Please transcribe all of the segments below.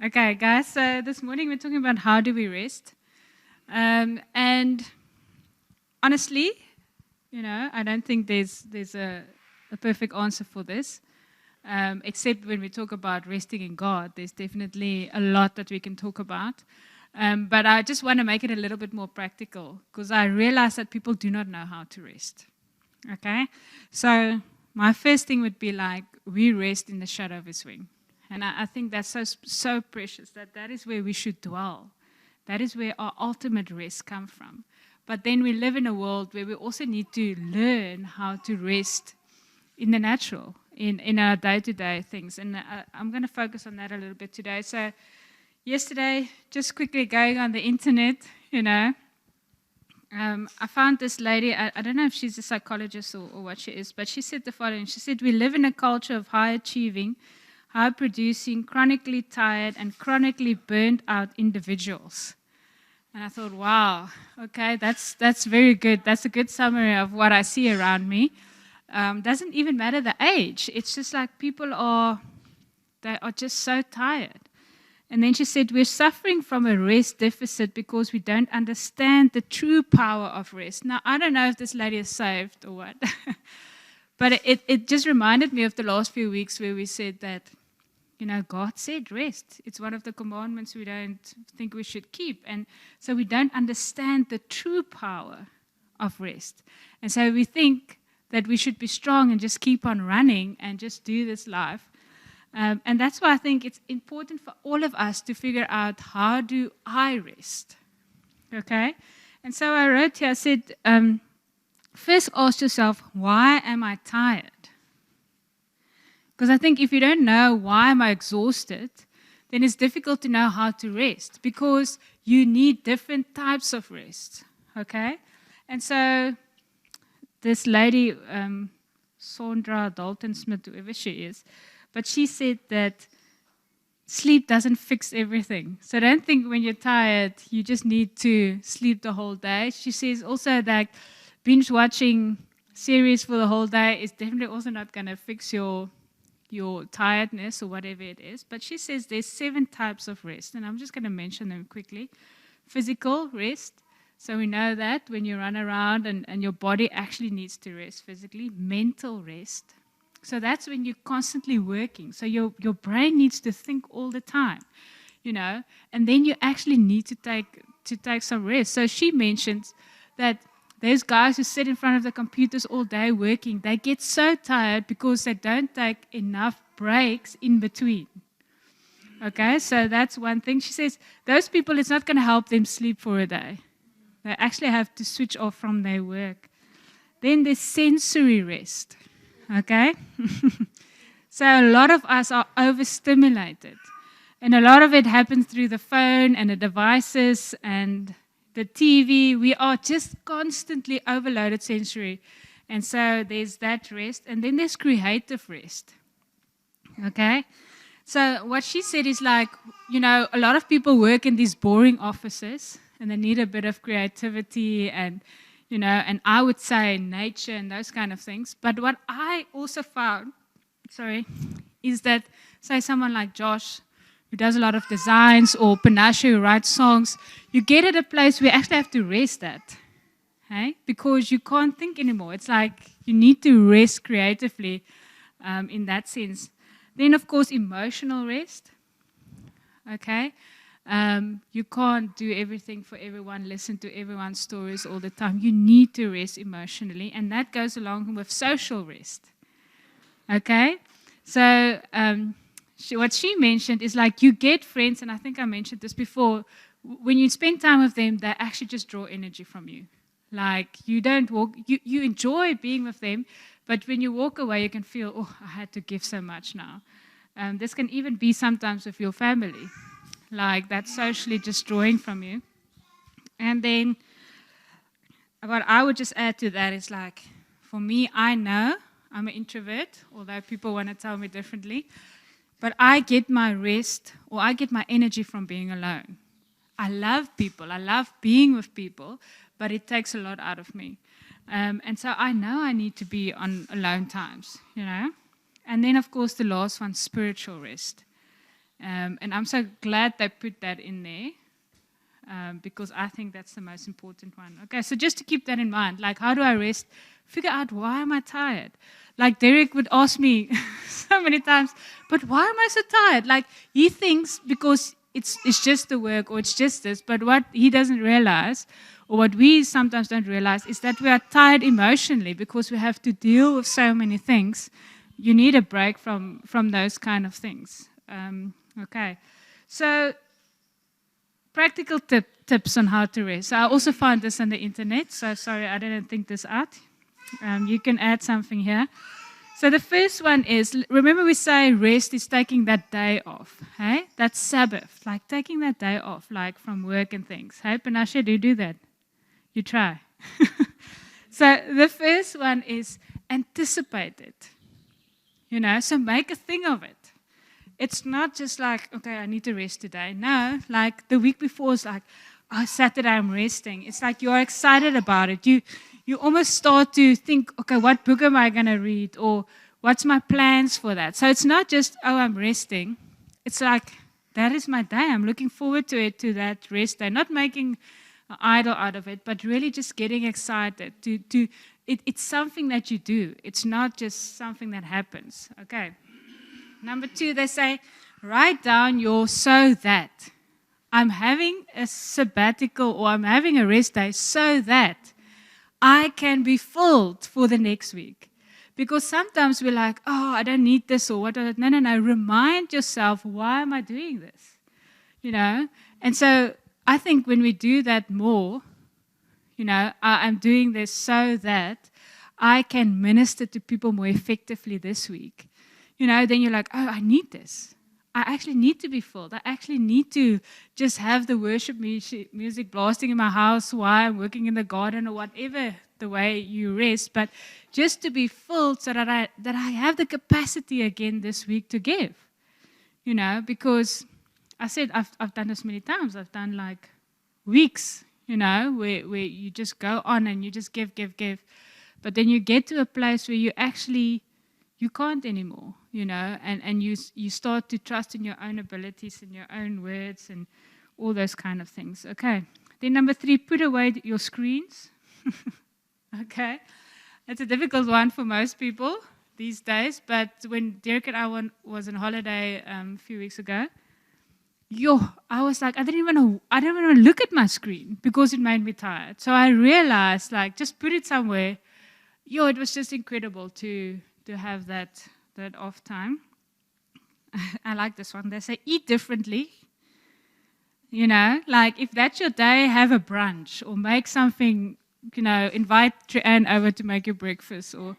Okay, guys, so this morning we're talking about how do we rest. And honestly, I don't think there's a perfect answer for this, except when we talk about resting in God. There's definitely a lot that we can talk about. But I just want to make it a little bit more practical because I realize that people do not know how to rest. Okay? So my first thing would be like, we rest in the shadow of His wing. And I think that's so precious that is where we should dwell. That is where our ultimate rest comes from. But then we live in a world where we also need to learn how to rest in the natural, in our day-to-day things. And I'm going to focus on that a little bit today. So yesterday, just quickly going on the internet, I found this lady, I don't know if she's a psychologist or what she is, but she said the following. She said, we live in a culture of high achieving, high producing, chronically tired, and chronically burnt out individuals. And I thought, wow, okay, that's very good. That's a good summary of what I see around me. Doesn't even matter the age. It's just like people are just so tired. And then she said, we're suffering from a rest deficit because we don't understand the true power of rest. Now, I don't know if this lady is saved or what, but it just reminded me of the last few weeks where we said that, God said rest. It's one of the commandments we don't think we should keep. And so we don't understand the true power of rest. And so we think that we should be strong and just keep on running and just do this life. And that's why I think it's important for all of us to figure out, how do I rest? Okay? And so I wrote here, I said, first ask yourself, why am I tired? Because I think if you don't know why am I exhausted, then it's difficult to know how to rest, because you need different types of rest. Okay? And so this lady, Sandra Dalton-Smith, whoever she is, but she said that sleep doesn't fix everything. So don't think when you're tired, you just need to sleep the whole day. She says also that binge watching series for the whole day is definitely also not going to fix your tiredness or whatever it is. But she says there's 7 types of rest, and I'm just going to mention them quickly. Physical rest. So we know that when you run around and your body actually needs to rest physically. Mental rest. So that's when you're constantly working. So your brain needs to think all the time, and then you actually need to take some rest. So she mentions that those guys who sit in front of the computers all day working, they get so tired because they don't take enough breaks in between. Okay, so that's one thing. She says those people, it's not going to help them sleep for a day. They actually have to switch off from their work. Then there's sensory rest. Okay? So a lot of us are overstimulated. And a lot of it happens through the phone and the devices and the TV. We are just constantly overloaded sensory. And so there's that rest. And then there's creative rest. Okay? So what she said is like, a lot of people work in these boring offices and they need a bit of creativity and and I would say nature and those kind of things. But what I also found, is that, say, someone like Josh, who does a lot of designs, or Panashe, who writes songs, you get at a place where you actually have to rest at, okay? Because you can't think anymore. It's like you need to rest creatively in that sense. Then, of course, emotional rest, okay? You can't do everything for everyone, listen to everyone's stories all the time. You need to rest emotionally, and that goes along with social rest. Okay? So what she mentioned is like you get friends, and I think I mentioned this before, when you spend time with them, they actually just draw energy from you. Like you don't walk, you enjoy being with them, but when you walk away, you can feel, oh, I had to give so much now. This can even be sometimes with your family. Like that's socially just drawing from you. And then what I would just add to that is like, for me, I know I'm an introvert, although people want to tell me differently. But I get my rest, or I get my energy from being alone. I love people. I love being with people, but it takes a lot out of me. And so I know I need to be on alone times, And then, of course, the last one, spiritual rest. And I'm so glad they put that in there. Because I think that's the most important one. Okay, so just to keep that in mind, like, how do I rest? Figure out, why am I tired? Like Derek would ask me so many times, but why am I so tired? Like, he thinks because it's just the work or it's just this, but what he doesn't realize, or what we sometimes don't realize, is that we are tired emotionally because we have to deal with so many things. You need a break from those kind of things. Okay, so practical tips on how to rest. So I also found this on the internet. So sorry, I didn't think this out. You can add something here. So the first one is, remember we say rest is taking that day off. Hey, that's Sabbath, like taking that day off, like from work and things. Hey, Panashe, do you do that? You try. So the first one is anticipate it. So make a thing of it. It's not just like, okay, I need to rest today. No, like the week before is like, oh, Saturday I'm resting. It's like you're excited about it. You almost start to think, okay, what book am I going to read? Or what's my plans for that? So it's not just, oh, I'm resting. It's like, that is my day. I'm looking forward to it, to that rest day. Not making an idol out of it, but really just getting excited. It's something that you do. It's not just something that happens. Okay. Number 2, they say, write down your so that. I'm having a sabbatical or I'm having a rest day so that I can be filled for the next week. Because sometimes we're like, oh, I don't need this or what. No. Remind yourself, why am I doing this? And so I think when we do that more, I'm doing this so that I can minister to people more effectively this week. Then you're like, oh, I need this. I actually need to be filled. I actually need to just have the worship music blasting in my house while I'm working in the garden or whatever the way you rest. But just to be filled so that I have the capacity again this week to give. Because I said I've done this many times. I've done like weeks, where you just go on and you just give. But then you get to a place where you can't anymore, and you start to trust in your own abilities and your own words and all those kind of things. Okay. Then number 3, put away your screens. Okay. It's a difficult one for most people these days, but when Derek and I was on holiday a few weeks ago, I was like, I didn't even want to look at my screen because it made me tired. So I realized, like, just put it somewhere. It was just incredible to have that off time. I like this one. They say, eat differently. Like if that's your day, have a brunch or make something, invite Trianne over to make your breakfast or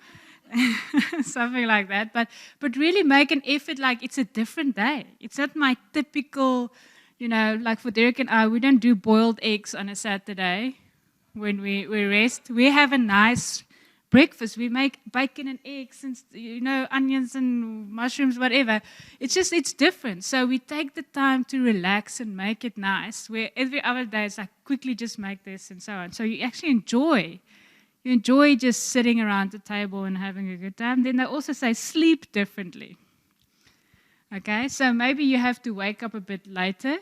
something like that. But really make an effort, like it's a different day. It's not my typical, like for Derek and I, we don't do boiled eggs on a Saturday when we rest. We have a nice breakfast. We make bacon and eggs and onions and mushrooms, whatever. It's different. So we take the time to relax and make it nice. Where every other day it's like quickly just make this and so on. So you actually enjoy just sitting around the table and having a good time. Then they also say sleep differently. Okay, so maybe you have to wake up a bit later,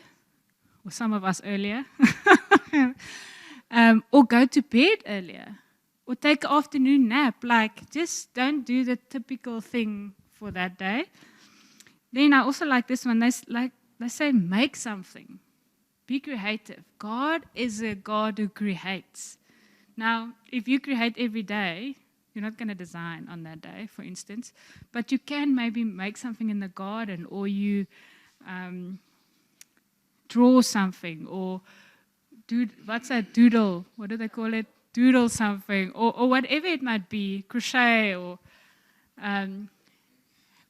or some of us earlier, or go to bed earlier. Or take an afternoon nap. Like, just don't do the typical thing for that day. Then I also like this one. They say, make something. Be creative. God is a God who creates. Now, if you create every day, you're not going to design on that day, for instance. But you can maybe make something in the garden, or you draw something, or what's that, doodle? What do they call it? Doodle something, or whatever it might be, crochet, or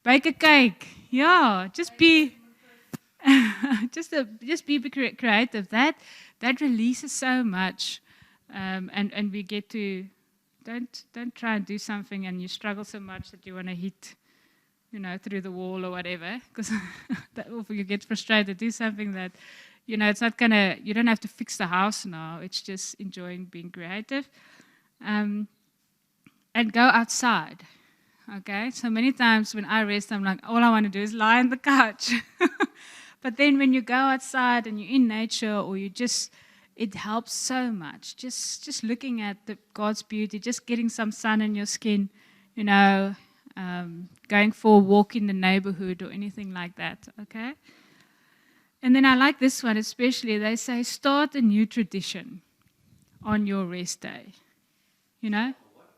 bake a cake. Yeah, just be just be creative. That releases so much, and we get to don't try and do something and you struggle so much that you want to hit, through the wall or whatever, because if you get frustrated, do something that. It's not you don't have to fix the house now. It's just enjoying being creative. And go outside. Okay? So many times when I rest, I'm like, all I want to do is lie on the couch. But then when you go outside and you're in nature, or it helps so much. Just looking at God's beauty, just getting some sun in your skin, going for a walk in the neighborhood or anything like that, okay? And then I like this one especially. They say, start a new tradition on your rest day. A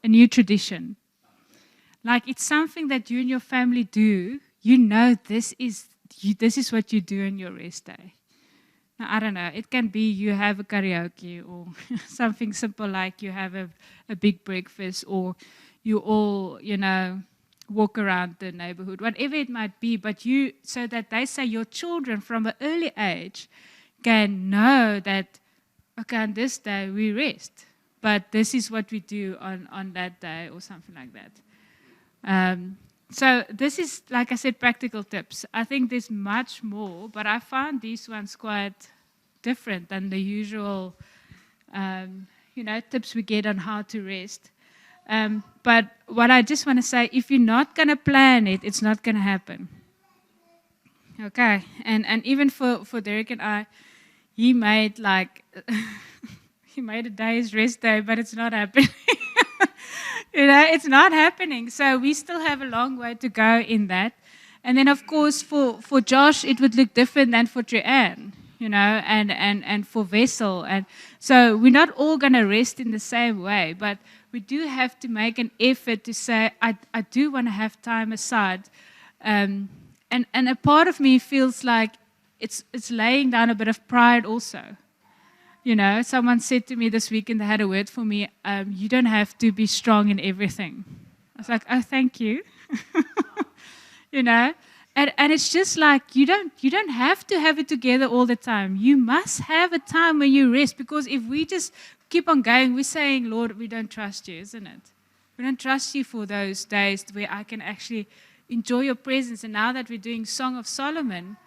new tradition. Like it's something that you and your family do. This is what you do on your rest day. Now, I don't know. It can be you have a karaoke or something simple like you have a big breakfast, or you all, walk around the neighborhood, whatever it might be. But so that they say your children from an early age can know that, okay, on this day we rest. But this is what we do on that day or something like that. So this is, like I said, practical tips. I think there's much more, but I found these ones quite different than the usual, tips we get on how to rest. But what I just want to say, if you're not going to plan it, it's not going to happen. Okay, and even for Derek and I, he made he made a day's rest day, but it's not happening. It's not happening. So we still have a long way to go in that. And then, of course, for Josh, it would look different than for Joanne, and for Vessel. And so we're not all going to rest in the same way, but we do have to make an effort to say, I do want to have time aside. And a part of me feels like it's laying down a bit of pride also. Someone said to me this weekend, they had a word for me, you don't have to be strong in everything. I was like, oh, thank you. And it's just like you don't have to have it together all the time. You must have a time when you rest, because if we just keep on going, we're saying, Lord, we don't trust you, isn't it? We don't trust you for those days where I can actually enjoy your presence. And now that we're doing Song of Solomon,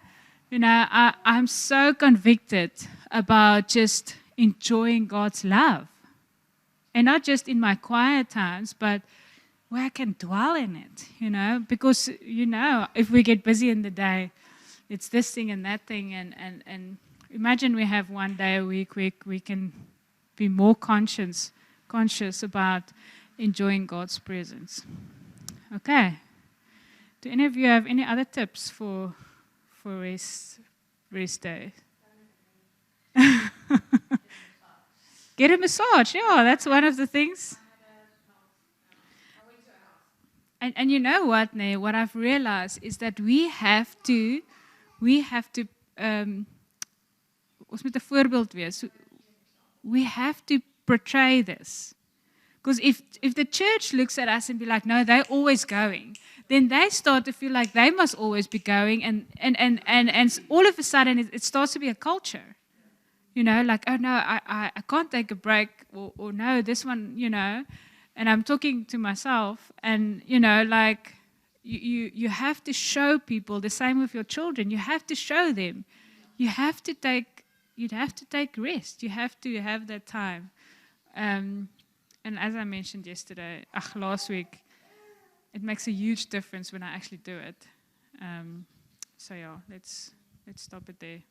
I'm so convicted about just enjoying God's love. And not just in my quiet times, but where I can dwell in it, because, if we get busy in the day, it's this thing and that thing. And imagine we have one day a week where we can be more conscious about enjoying God's presence. Okay. Do any of you have any other tips for rest day? Get a massage. Yeah, that's one of the things. And you know what, Nee? What I've realized is that we have to ons moet 'n voorbeeld wees. We have to portray this. Because if the church looks at us and be like, no, they're always going, then they start to feel like they must always be going, and all of a sudden it starts to be a culture. Like, oh no, I can't take a break, or no, this one, and I'm talking to myself, and like you have to show people. The same with your children. You have to show them. You'd have to take rest. You have to have that time. And as I mentioned last week, it makes a huge difference when I actually do it. So yeah, let's stop it there.